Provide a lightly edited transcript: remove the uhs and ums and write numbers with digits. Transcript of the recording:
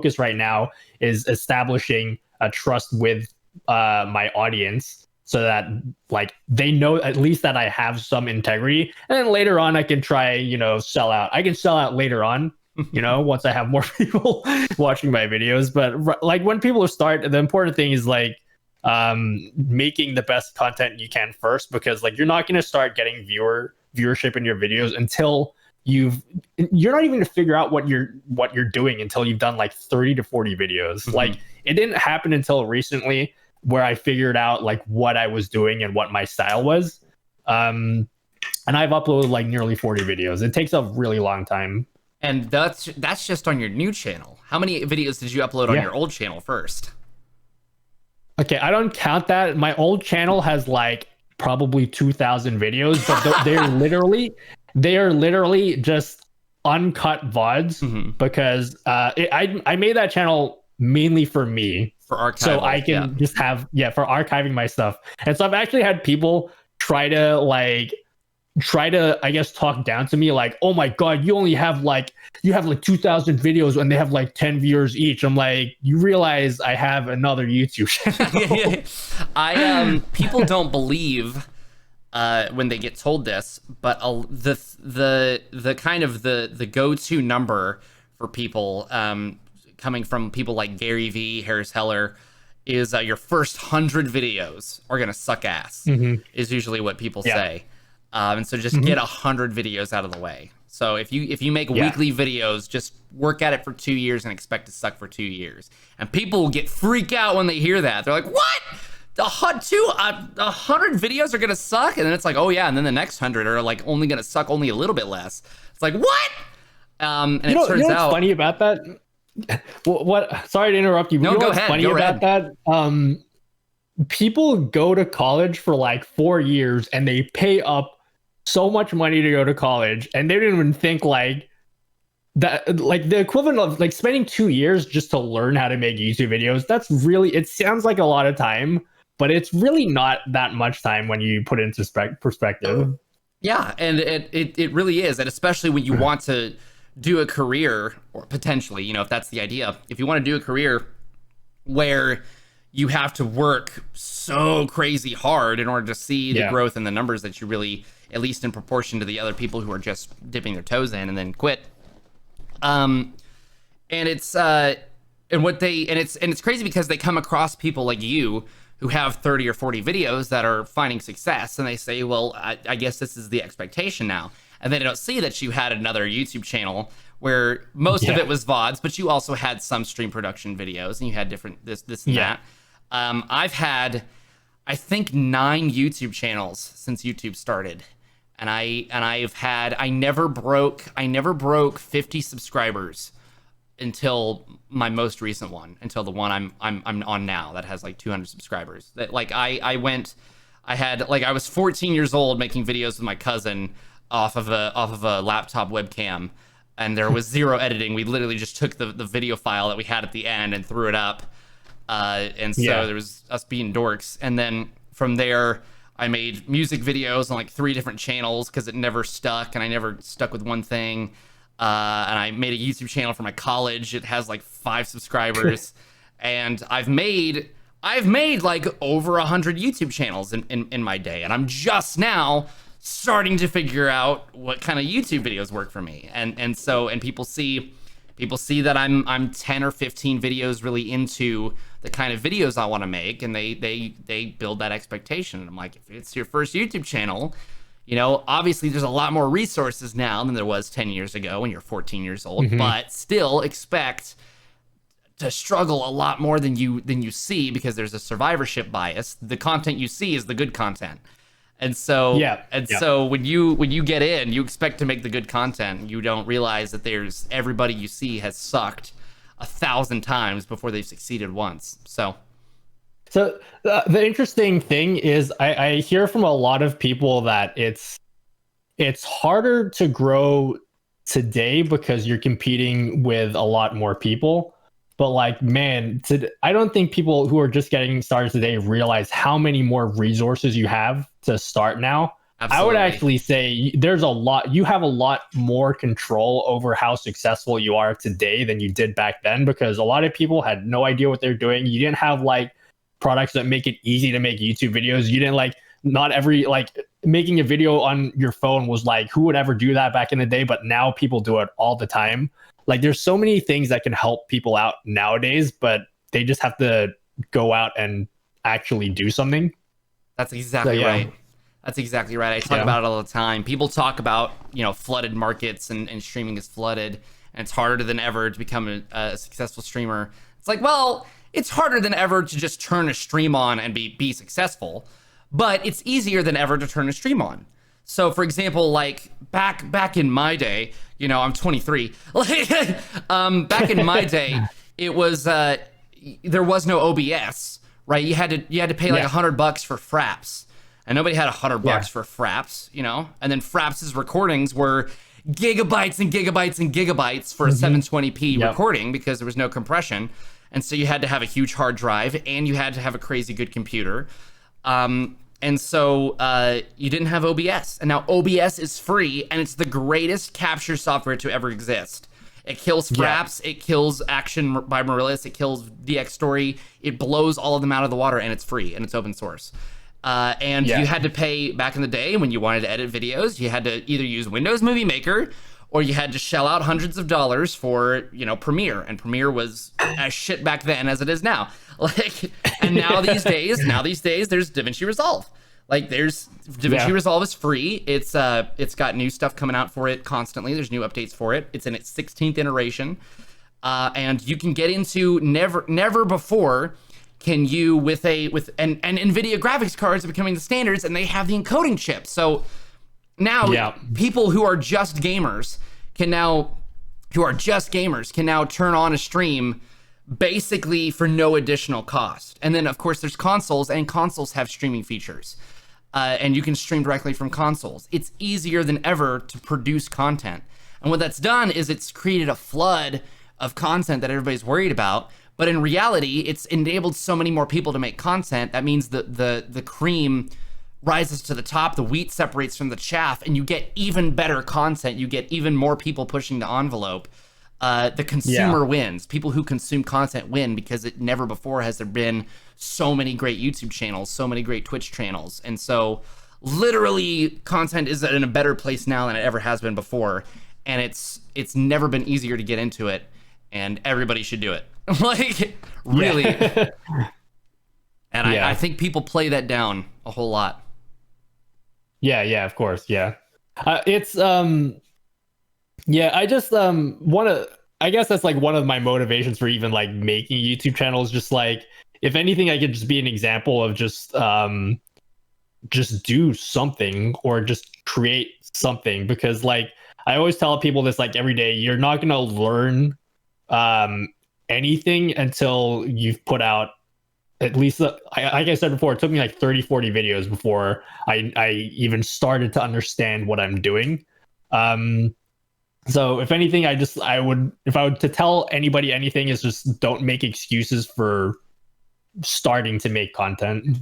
focus right now is establishing a trust with my audience, so that like they know at least that I have some integrity, and then later on I can try, sell out. I can sell out later on, once I have more people watching my videos. But like when people start, the important thing is like making the best content you can first, because like you're not going to start getting viewership in your videos until you're not even to figure out what you're doing until you've done like 30 to 40 videos. Like it didn't happen until recently where I figured out like what I was doing and what my style was. And I've uploaded like nearly 40 videos. It takes a really long time. And that's just on your new channel. How many videos did you upload on your old channel first? Okay, I don't count that. My old channel has like probably 2,000 videos, but they are literally just uncut VODs, because I made that channel mainly for me, for archiving, so I can just have for archiving my stuff. And so I've actually had people try to I guess talk down to me like, oh my god, you have like 2,000 videos and they have like 10 viewers each. I'm like, you realize I have another YouTube channel. People don't believe when they get told this, but the kind of the go-to number for people coming from people like Gary Vee, Harris Heller, is your first 100 videos are gonna suck ass. Is usually what people say. And so just get 100 videos out of the way. So if you make weekly videos, just work at it for 2 years and expect to suck for 2 years. And people will freak out when they hear that. They're like, what? 100 videos are gonna suck? And then it's like, oh yeah, and then the next 100 are like only gonna suck only a little bit less. It's like, what? And it turns out, what's funny about that? What? Sorry to interrupt you. No, go ahead. Funny about that? People go to college for like 4 years and they pay up so much money to go to college, and they didn't even think like that, like the equivalent of like spending 2 years just to learn how to make YouTube videos. That's really, it sounds like a lot of time, but it's really not that much time when you put it into perspective. Yeah, and it really is, and especially when you want to do a career, or potentially, if that's the idea, if you want to do a career where you have to work so crazy hard in order to see the growth in the numbers that you really, at least in proportion to the other people who are just dipping their toes in and then quit. And it's crazy because they come across people like you who have 30 or 40 videos that are finding success, and they say, well, I guess this is the expectation now. And then they don't see that you had another YouTube channel where most of it was VODs, but you also had some stream production videos, and you had different this and that. I've had, I think, 9 YouTube channels since YouTube started. And I never broke 50 subscribers until my most recent one, until the one I'm on now that has like 200 subscribers. That like I was 14 years old making videos with my cousin off of a laptop webcam, and there was zero editing. We literally just took the video file that we had at the end and threw it up. And so there was us being dorks. And then from there, I made music videos on like 3 different channels because it never stuck, and I never stuck with one thing. And I made a YouTube channel for my college. It has like 5 subscribers. And I've made like over 100 YouTube channels in my day. And I'm just now starting to figure out what kind of YouTube videos work for me. And people see that I'm 10 or 15 videos really into the kind of videos I want to make, and they build that expectation. And I'm like, if it's your first YouTube channel, obviously there's a lot more resources now than there was 10 years ago when you're 14 years old, but still expect to struggle a lot more than you see, because there's a survivorship bias. The content you see is the good content. And so, so when you get in, you expect to make the good content. You don't realize that there's everybody you see has sucked 1,000 times before they've succeeded once. So the interesting thing is, I hear from a lot of people that it's harder to grow today because you're competing with a lot more people. But like, man, I don't think people who are just getting started today realize how many more resources you have to start now. I would Absolutely. actually say there's a lot, you have a lot more control over how successful you are today than you did back then, because a lot of people had no idea what they're doing. You didn't have like products that make it easy to make YouTube videos. You didn't like, not every, like, making a video on your phone was like, who would ever do that back in the day? But now people do it all the time. Like, there's so many things that can help people out nowadays, but they just have to go out and actually do something. That's So exactly yeah. right. That's exactly right. I talk Yeah. about it all the time. People talk about, flooded markets and streaming is flooded, and it's harder than ever to become a successful streamer. It's like, well, it's harder than ever to just turn a stream on and be successful, but it's easier than ever to turn a stream on. So, for example, like back in my day, I'm 23. Like, back in my day, it was there was no OBS, right? You had to pay like Yeah. $100 for fraps, and nobody had $100 Yeah. for fraps. And then fraps's recordings were gigabytes and gigabytes and gigabytes for a 720p Yep. recording because there was no compression, and so you had to have a huge hard drive and you had to have a crazy good computer. And so you didn't have OBS, and now OBS is free, and it's the greatest capture software to ever exist. It kills fraps, it kills Action by Marillis, it kills DX Story, it blows all of them out of the water, and it's free, and it's open source. And Yeah. you had to pay back in the day when you wanted to edit videos. You had to either use Windows Movie Maker, or you had to shell out hundreds of dollars for Premiere, and Premiere was as shit back then as it is now. Like, and now these days, there's DaVinci Resolve. Like, there's DaVinci Resolve is free. It's got new stuff coming out for it constantly. There's new updates for it. It's in its 16th iteration, and you can get into never before can you with and NVIDIA graphics cards are becoming the standards, and they have the encoding chip. So now people who are just gamers can now turn on a stream basically for no additional cost. And then of course there's consoles, and consoles have streaming features, and you can stream directly from consoles. It's easier than ever to produce content, and what that's done is it's created a flood of content that everybody's worried about. But in reality, it's enabled so many more people to make content. That means the cream rises to the top, the wheat separates from the chaff, and you get even better content. You get even more people pushing the envelope. The consumer wins. People who consume content win, because it never before has there been so many great YouTube channels, so many great Twitch channels. And so literally content is in a better place now than it ever has been before. And it's never been easier to get into it, and everybody should do it. Like, really. And I think people play that down a whole lot. Yeah, of course. Yeah. It's I just want to, I guess that's like one of my motivations for even like making a YouTube channel, is just like, if anything, I could just be an example of just do something, or just create something. Because like, I always tell people this, like, every day, you're not going to learn anything until you've put out at least, like I said before, it took me like 30-40 videos before I even started to understand what I'm doing. So if anything, if I would to tell anybody anything, is just don't make excuses for starting to make content.